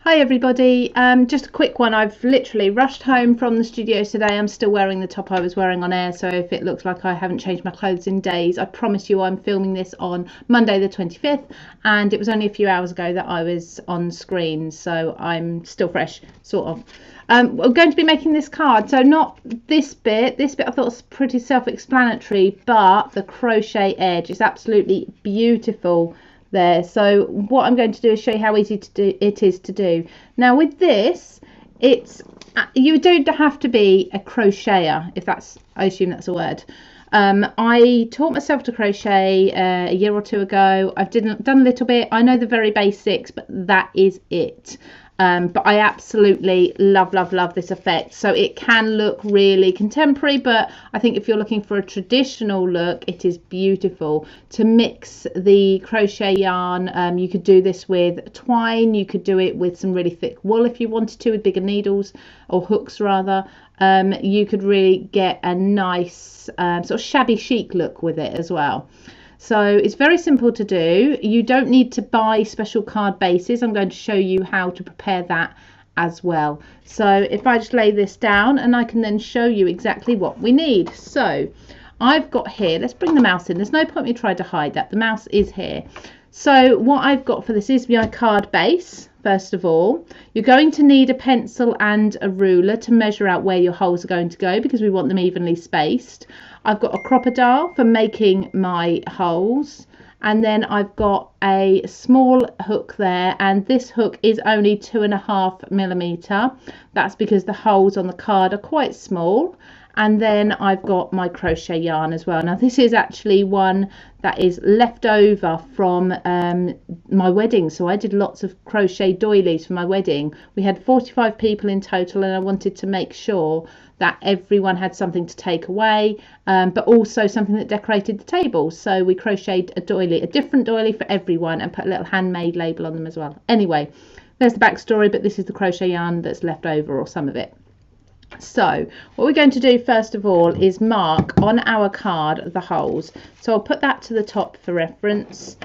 Hi everybody, just a quick one. I've literally rushed home from the studio today. I'm still wearing the top I was wearing on air, so if it looks like I haven't changed my clothes in days, I promise you I'm filming this on Monday the 25th, and it was only a few hours ago that I was on screen, so I'm still fresh, sort of. We're going to be making this card, so not this bit I thought was pretty self-explanatory, but the crochet edge is absolutely beautiful there. So what I'm going to do is show you how easy it is to do. Now with this, you don't have to be a crocheter, if that's, I assume that's a word. I taught myself to crochet a year or two ago. I've done a little bit. I know the very basics, but that is it. But I absolutely love this effect. So it can look really contemporary, but I think if you're looking for a traditional look, it is beautiful. To mix the crochet yarn, you could do this with twine, you could do it with some really thick wool if you wanted to, with bigger needles or hooks rather. You could really get a nice sort of shabby chic look with it as well. So it's very simple to do. You don't need to buy special card bases. I'm going to show you how to prepare that as well. So if I just lay this down, and I can then show you exactly what we need. So I've got here, let's bring the mouse in. There's no point me trying to hide that. The mouse is here. So what I've got for this is my card base. First of all, you're going to need a pencil and a ruler to measure out where your holes are going to go, because we want them evenly spaced. I've got a crocodile for making my holes, and then I've got a small hook there, and this hook is only 2.5mm. That's because the holes on the card are quite small. And then I've got my crochet yarn as well. Now this is actually one that is left over from my wedding. So I did lots of crochet doilies for my wedding. We had 45 people in total, and I wanted to make sure that everyone had something to take away, but also something that decorated the table. So we crocheted a doily, a different doily for everyone, and put a little handmade label on them as well. Anyway, there's the backstory, but this is the crochet yarn that's left over, or some of it. So what we're going to do first of all is mark on our card the holes. So I'll put that to the top for reference.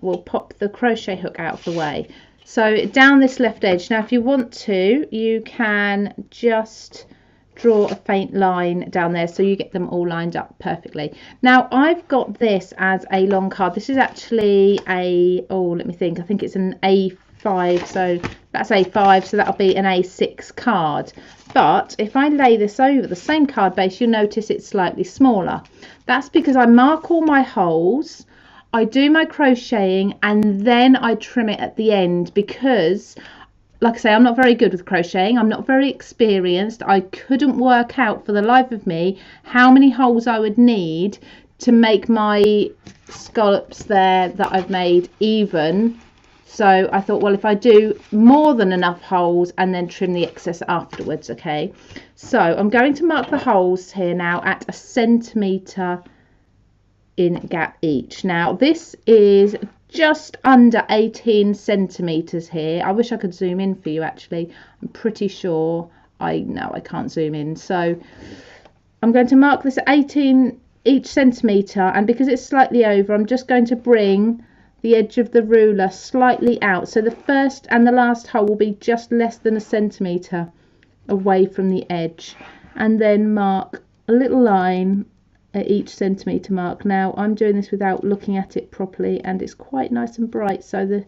We'll pop the crochet hook out of the way. So down this left edge. Now if you want to, you can just draw a faint line down there so you get them all lined up perfectly. Now I've got this as a long card. This is actually a, oh let me think, I think it's an A5, so that's A5, so that'll be an A6 card. But if I lay this over the same card base, you'll notice it's slightly smaller. That's because I mark all my holes, I do my crocheting, and then I trim it at the end, because like I say, I'm not very good with crocheting. I'm not very experienced. I couldn't work out for the life of me how many holes I would need to make my scallops there that I've made even. So I thought, well, if I do more than enough holes and then trim the excess afterwards, okay. So I'm going to mark the holes here now at 1 centimetre in gap each. Now this is just under 18 centimeters here. I wish I could zoom in for you actually. I'm pretty sure I can't zoom in. So I'm going to mark this at 18 each centimeter, and because it's slightly over, I'm just going to bring the edge of the ruler slightly out. So the first and the last hole will be just less than 1 centimeter away from the edge, and then mark a little line at each centimetre mark. Now I'm doing this without looking at it properly, and it's quite nice and bright, so the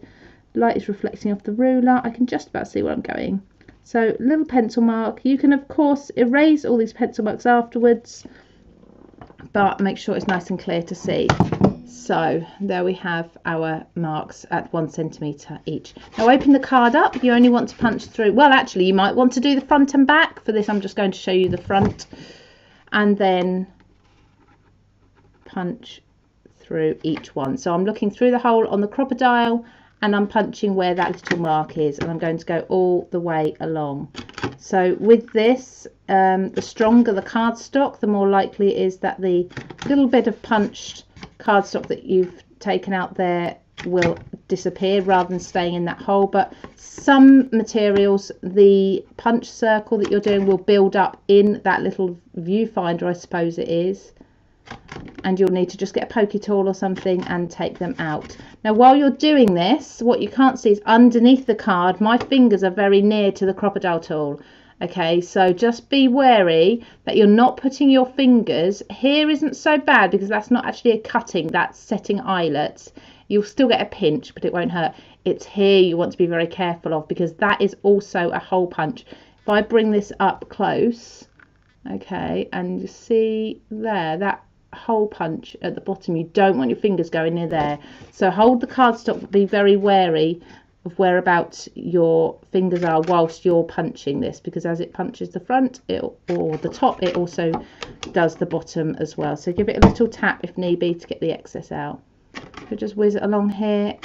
light is reflecting off the ruler. I can just about see where I'm going. So little pencil mark. You can of course erase all these pencil marks afterwards, but make sure it's nice and clear to see. So there we have our marks at 1 centimetre each. Now open the card up. You only want to punch through, well actually you might want to do the front and back. For this I'm just going to show you the front, and then punch through each one. So I'm looking through the hole on the crocodile, and I'm punching where that little mark is, and I'm going to go all the way along. So with this, the stronger the cardstock, the more likely it is that the little bit of punched cardstock that you've taken out there will disappear rather than staying in that hole. But some materials, the punch circle that you're doing will build up in that little viewfinder, I suppose it is. and you'll need to just get a pokey tool or something and take them out. Now while you're doing this, what you can't see is underneath the card my fingers are very near to the crocodile tool. Okay, so just be wary that you're not putting your fingers here. Isn't so bad because that's not actually a cutting, that's setting eyelets. You'll still get a pinch, but it won't hurt. It's here you want to be very careful of, because that is also a hole punch. If I bring this up close, okay, and you see there, that hole punch at the bottom, you don't want your fingers going near there. So hold the cardstock, but be very wary of whereabouts your fingers are whilst you're punching this, because as it punches the front or the top, it also does the bottom as well. So give it a little tap if need be to get the excess out. So just whiz it along here,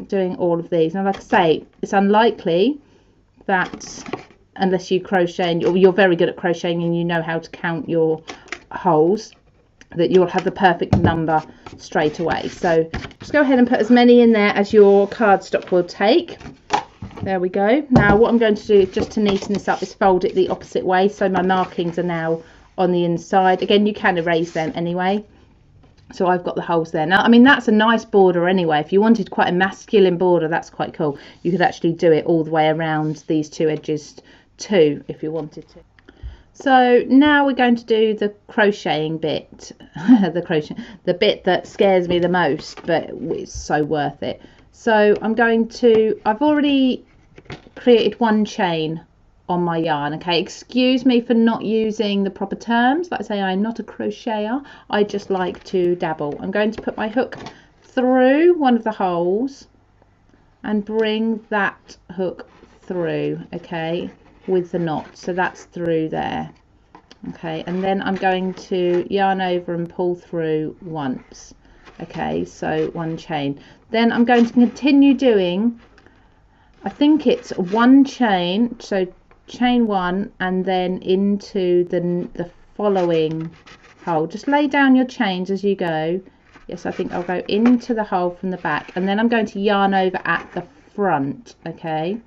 doing all of these. Now like I say, it's unlikely that, unless you crochet and you're very good at crocheting and you know how to count your holes, that you'll have the perfect number straight away. So just go ahead and put as many in there as your cardstock will take. There we go. Now what I'm going to do, just to neaten this up, is fold it the opposite way, so my markings are now on the inside. Again, you can erase them anyway. So I've got the holes there. Now, I mean, that's a nice border anyway. If you wanted quite a masculine border, that's quite cool. You could actually do it all the way around these two edges too, if you wanted to. So now we're going to do the crocheting bit, the bit that scares me the most, but it's so worth it. So I've already created one chain on my yarn. Okay, excuse me for not using the proper terms. Like I say, I'm not a crocheter, I just like to dabble. I'm going to put my hook through one of the holes and bring that hook through, okay, with the knot. So that's through there. Okay, and then I'm going to yarn over and pull through once. Okay, so one chain. Then I'm going to continue doing, I think it's one chain, so chain one, and then into the following hole. Just lay down your chains as you go. Yes, I think I'll go into the hole from the back, and then I'm going to yarn over at the front, okay,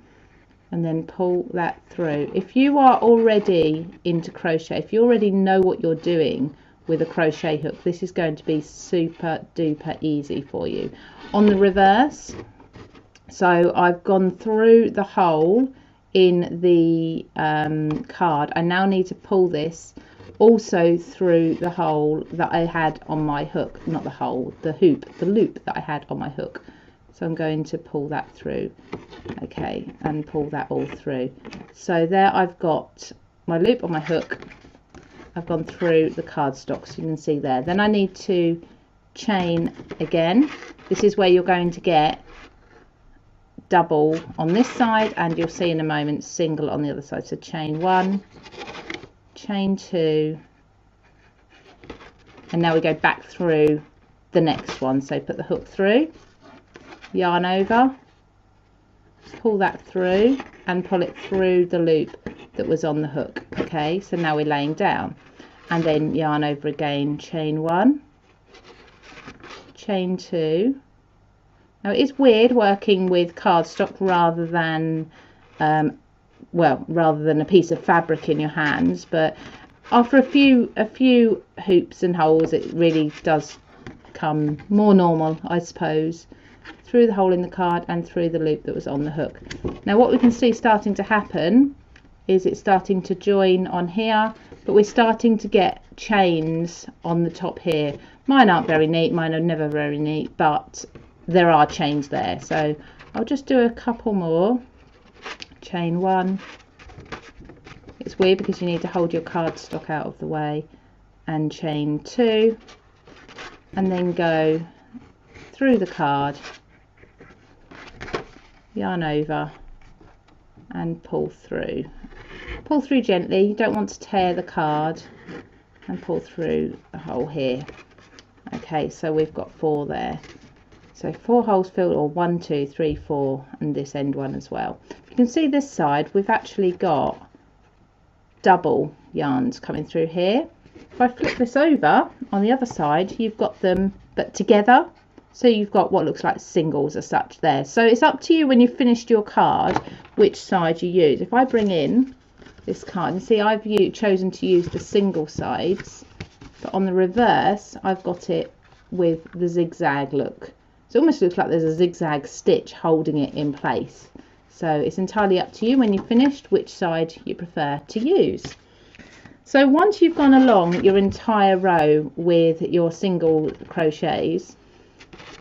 and then pull that through. If you are already into crochet, if you already know what you're doing with a crochet hook, this is going to be super duper easy for you. On the reverse, so I've gone through the hole in the card. I now need to pull this also through the hole that I had on my hook, not the hole, the loop that I had on my hook. So I'm going to pull that through, okay, and pull that all through. So there I've got my loop on my hook. I've gone through the cardstock, so you can see there. Then I need to chain again. This is where you're going to get double on this side, and you'll see in a moment single on the other side. So chain one, chain two, and now we go back through the next one. So put the hook through, yarn over, pull that through and pull it through the loop that was on the hook. Okay, so now we're laying down, and then yarn over again, chain one, chain two. Now it is weird working with cardstock rather than rather than a piece of fabric in your hands, but after a few hoops and holes it really does become more normal, I suppose. Through the hole in the card and through the loop that was on the hook. Now what we can see starting to happen is it's starting to join on here, but we're starting to get chains on the top here. Mine aren't very neat, mine are never very neat, but there are chains there. So I'll just do a couple more. Chain one. It's weird because you need to hold your cardstock out of the way, and chain two, and then go through the card, yarn over and pull through. Pull through gently, you don't want to tear the card, and pull through the hole here. Okay, so we've got 4 there. So 4 holes filled, or 1, 2, 3, 4, and this end one as well. You can see this side, we've actually got double yarns coming through here. If I flip this over on the other side, you've got them but together. So you've got what looks like singles as such there. So it's up to you when you've finished your card which side you use. If I bring in this card, and see I've chosen to use the single sides. but on the reverse I've got it with the zigzag look. So it almost looks like there's a zigzag stitch holding it in place. So it's entirely up to you when you've finished which side you prefer to use. So once you've gone along your entire row with your single crochets,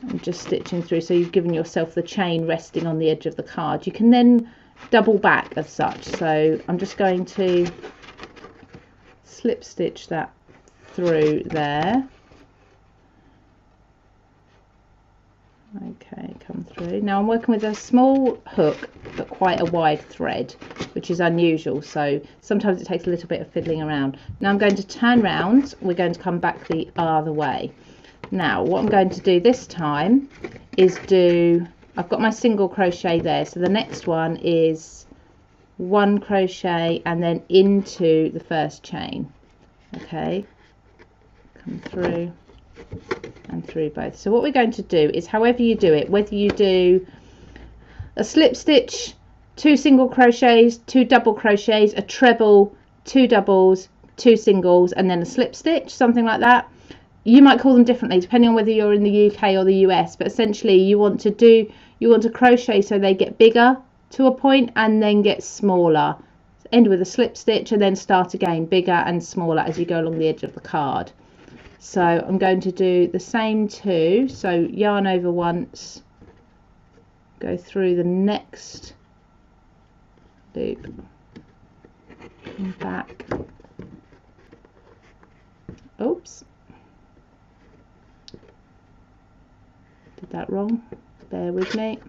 I'm just stitching through, so you've given yourself the chain resting on the edge of the card. You can then double back as such. So I'm just going to slip stitch that through there. Okay, come through. Now I'm working with a small hook but quite a wide thread, which is unusual, so sometimes it takes a little bit of fiddling around. Now I'm going to turn round, we're going to come back the other way. Now what I'm going to do this time is I've got my single crochet there, so the next one is 1 crochet and then into the first chain. Okay, come through and through both. So what we're going to do is, however you do it, whether you do a slip stitch, 2 single crochets, 2 double crochets, a treble, 2 doubles, 2 singles and then a slip stitch, something like that. You might call them differently depending on whether you're in the UK or the US, but essentially you want to crochet so they get bigger to a point and then get smaller. End with a slip stitch and then start again, bigger and smaller as you go along the edge of the card. So I'm going to do the same 2, so yarn over once, go through the next loop and back. Oops, did that wrong, bear with me.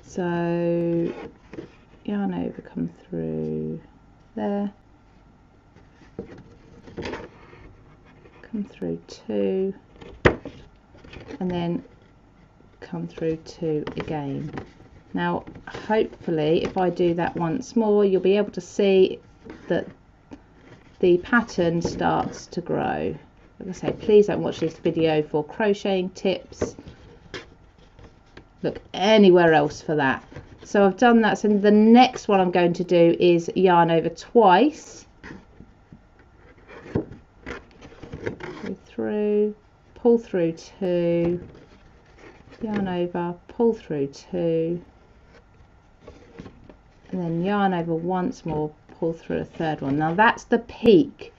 So yarn over, come through there, come through 2 and then come through 2 again. Now hopefully if I do that once more you'll be able to see that the pattern starts to grow. Like I say, please don't watch this video for crocheting tips, look anywhere else for that. So I've done that, so the next one I'm going to do is yarn over twice, go through, pull through 2, yarn over, pull through 2 and then yarn over once more, pull through a third one. Now that's the peak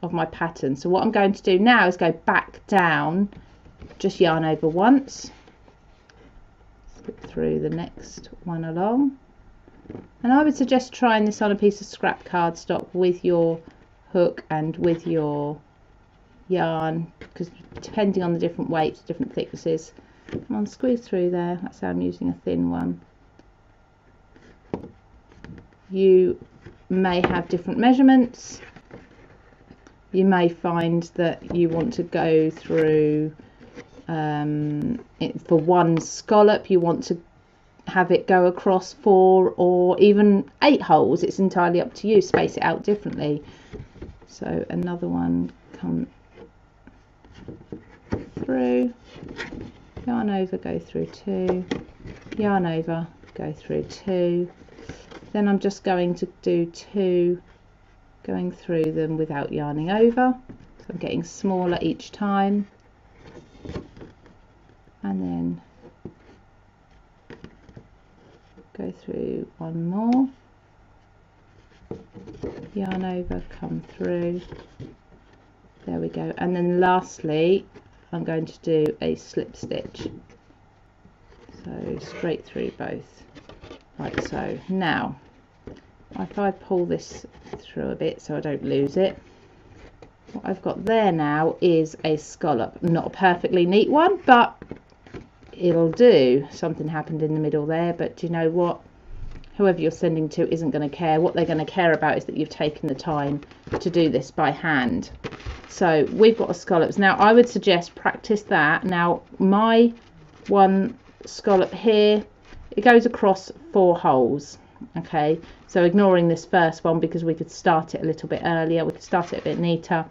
of my pattern, so what I'm going to do now is go back down, just yarn over once, slip through the next one along, and I would suggest trying this on a piece of scrap cardstock with your hook and with your yarn, because depending on the different weights, different thicknesses. Come on, squeeze through there. That's how I'm using a thin one. You may have different measurements. You may find that you want to go through for one scallop, you want to have it go across 4 or even 8 holes. It's entirely up to you. Space it out differently. So another one, come through, yarn over, go through 2, yarn over, go through 2. Then I'm just going to do 2 going through them without yarning over, so I'm getting smaller each time, and then go through one more, yarn over, come through, there we go, and then lastly I'm going to do a slip stitch, so straight through both, like so. Now if I pull this through a bit so I don't lose it, what I've got there now is a scallop. Not a perfectly neat one, but it'll do. Something happened in the middle there, but do you know what? Whoever you're sending to isn't going to care. What they're going to care about is that you've taken the time to do this by hand. So we've got a scallops. Now I would suggest practice that. Now my one scallop here, it goes across 4 holes. Okay, so ignoring this first one because we could start it a little bit earlier, we could start it a bit neater,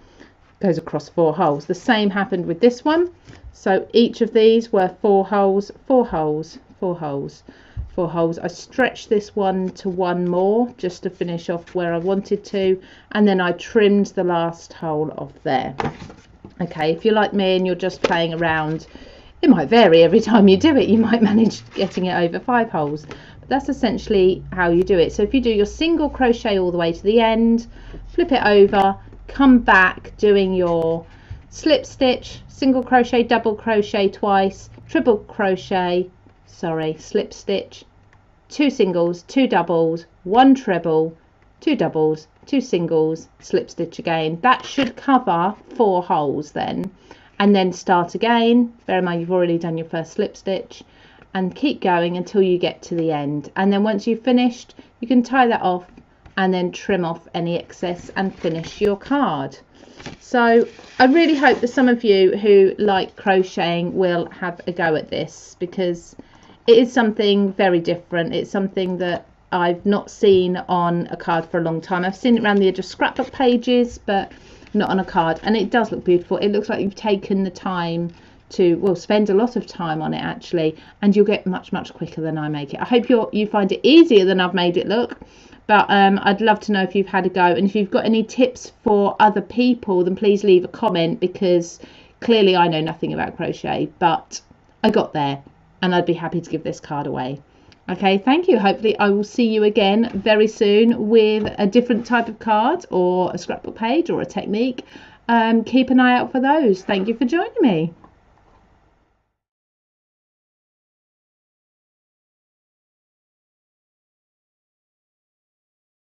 goes across 4 holes. The same happened with this one, so each of these were 4 holes, 4 holes, 4 holes. 4 holes. I stretched this one to 1 more just to finish off where I wanted to, and then I trimmed the last hole off there. Okay, if you're like me and you're just playing around, it might vary every time you do it. You might manage getting it over 5 holes, but that's essentially how you do it. So if you do your single crochet all the way to the end, flip it over, come back doing your slip stitch, single crochet, double crochet twice, triple crochet, sorry, slip stitch, 2 singles, 2 doubles, 1 treble, 2 doubles, 2 singles, slip stitch again. That should cover 4 holes then, and then start again. Bear in mind you've already done your first slip stitch, and keep going until you get to the end. And then once you've finished, you can tie that off and then trim off any excess and finish your card. So I really hope that some of you who like crocheting will have a go at this, because it is something very different. It's something that I've not seen on a card for a long time. I've seen it around the edge of scrapbook pages, but not on a card, and it does look beautiful. It looks like you've taken the time to, well, spend a lot of time on it actually, and you'll get much quicker than I make it. I hope you find it easier than I've made it look. But I'd love to know if you've had a go, and if you've got any tips for other people, then please leave a comment, because clearly I know nothing about crochet, but I got there and I'd be happy to give this card away. Okay, thank you. Hopefully I will see you again very soon with a different type of card or a scrapbook page or a technique. Keep an eye out for those. Thank you for joining me.